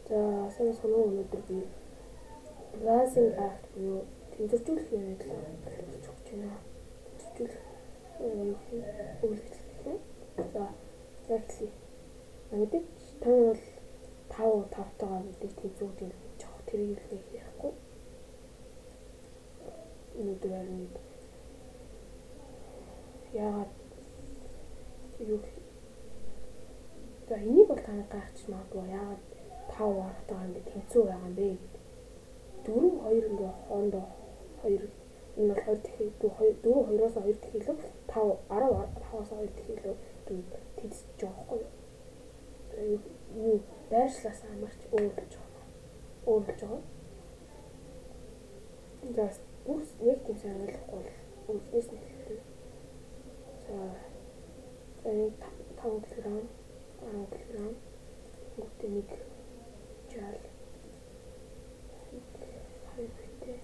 За сайн соноо өнөөдөр би balancing act буюу тэнцвэржүүлэх юмыг л хэлж өгч байна. Тэнцвэржүүлэх үйл ажиллагаа. За яг хэлье. Мэдээж тань бол 5-5-тайгаа мэдээж тэнцвэрж юм жоох тэрийг л ярихгүй. Өнөөдөр харин нэг яагаад юу за энийг бол тань гайхчих магадгүй яагаад 5 оратайгаа ингэ тэнцүү байгаа юм бэ гэдэг. 4-2 ингээ хоорондоо 2 энэ бол 2 дахин 4-2-оос 2 дахин илүү 5-5-аас 2 дахин илүү тэнцэж байгаа байхгүй юу? Юу байршлаас амарч өөр болж байгаа. За бүр нэг тийм сайн ойлгохгүй бол үлдээс нь хэлээ. За энэ 5 кг 10 кг гүтээ нэг жаал хоёр битээ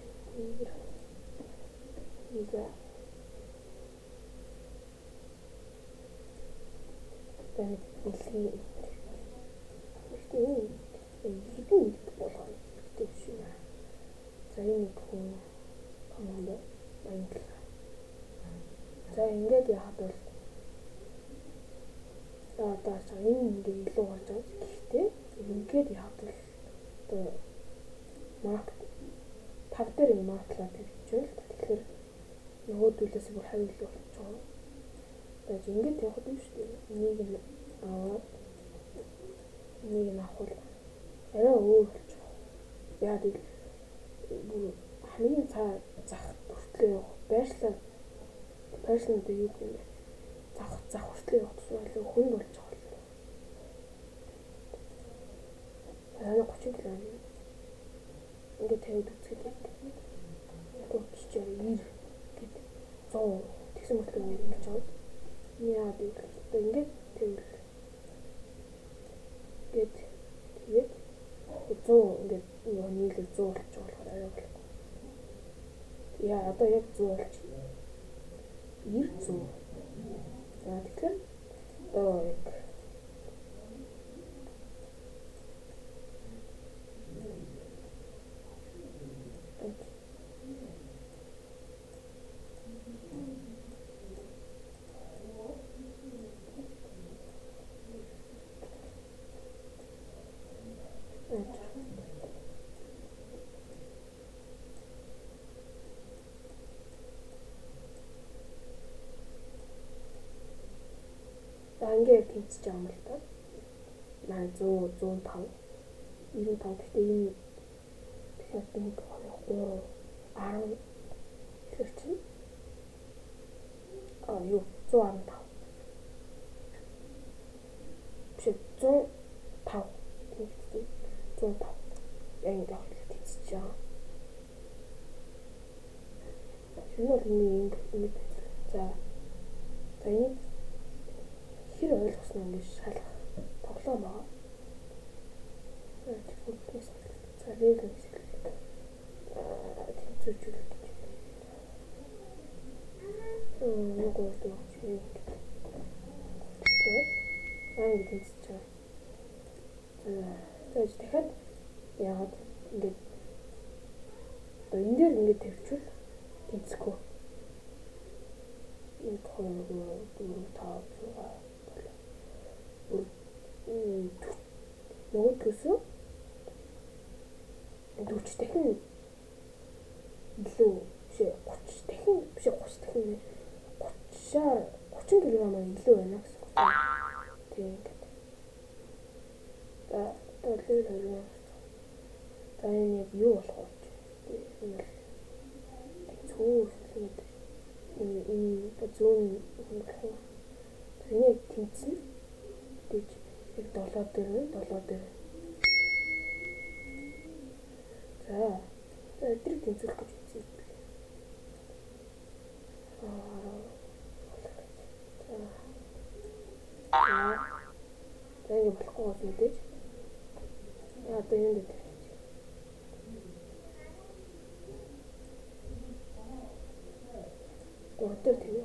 нэг тань бэлгийн хитэн болгоо гэдэг шиг байна. За энэ хүн том юм байна. За ингээд яхад бол одоо энэ ингээ илүү гарч байгаа. Гэхдээ ингээд яхад бол одоо марк 5 дээр юм марклаа тавьчихвал тэгэхээр нөгөөдүүлээс бүр хавь илүү болж байгаа. Тэгээд ингээд явахд юм шүү дээ. Энийг нь аваад энийг нь авах бол арай өөр болж байгаа. Яа гэвэл бүр хамгийн цаа зах хүртлээ явах байршлын дээр юу гэх юм бэ? Зах хүртлээ явах тусмал хүнд болж байгаа. Аа 30 кг ингээд тавьд үзгээд гүйчээр 90 гэд 100 тэгсэн мэт л ингэж байгаа. Яа гэвэл одоо ингээд тавьвал гээд тэгээд 100 ингээд нийлээ 100 болж байгаа болохоор арай болохгүй. Яа одоо яг 100 болж 90 100. За тэгэхээр одоо яг ингээд тэнцэж байгаа юм л та. Манай 100 105 95 гэхдээ энэ тэгэхээр 1 2 3 10 ихэр чинь юу 115 биш 105 тэнцэж 105 яг ингээд тэнцэж байгаа. Энэ бол нэг за энэ хэр ойлгосноо ингэж шалгах тоглоом байгаа. Тэгвэл за регл тэнцвэржүүлэх гэж. Нэг удаа чи. Ингэ тэнцэж байгаа. За дахиад яагаад ингэж одоо энэ дээр ингэ тавьчихвал тэнцэхгүй. 1 2 3 4 5 6 нөгөөдгөөсөө 40 дахин илүү биш 30 дахин биш 30 дахин 30 кг илүү байна гэсэн үг. Тийм ингээд. За одоо л хэрэг. За энэ яг юу болох вэ? Энэ цөөх гэдэг. Энэ зүүн хөнгөлөх. Энийг тэнцэн гэж яг 7 дээр. За эдрийг тэнцүүлэх гэж үзье. За ингэ болохгүй гэж мэдээж. Одоо энэ дээр одоо тийм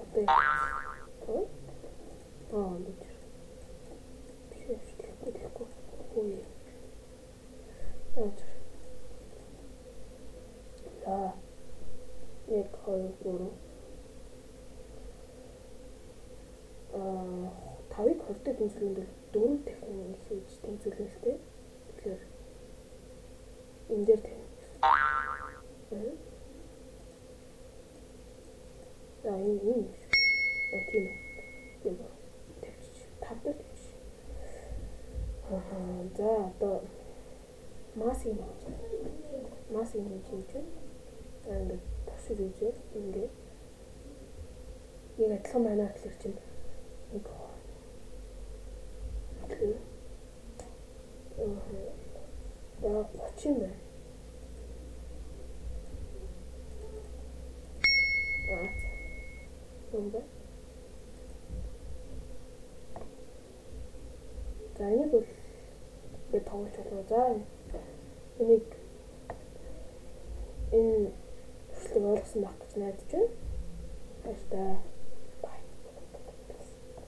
одоо ингэж биш хэлэхгүй үгүй За 1 2 3 5-ыг 20-д тэнцвэрлэхэд бол 4 дахин их хийж тэнцвэрлэн л дээ. Тэгэхээр энэ дээр тавина. За энэ юм шиг. Тийм үү. Тийм үү. Тавьчих. 5 дээр тавьчих. За одоо массыг хийж байна. Ингээд тушир хийжээ. Ингээд нэг адилхан байна гэхэлэр чинь нэг за 30 байна. Юм байна. За энийг бол би тоглож болно. За энийг энэ төслийг ойлгосон байх гэж найдаж байна. Баярлалаа.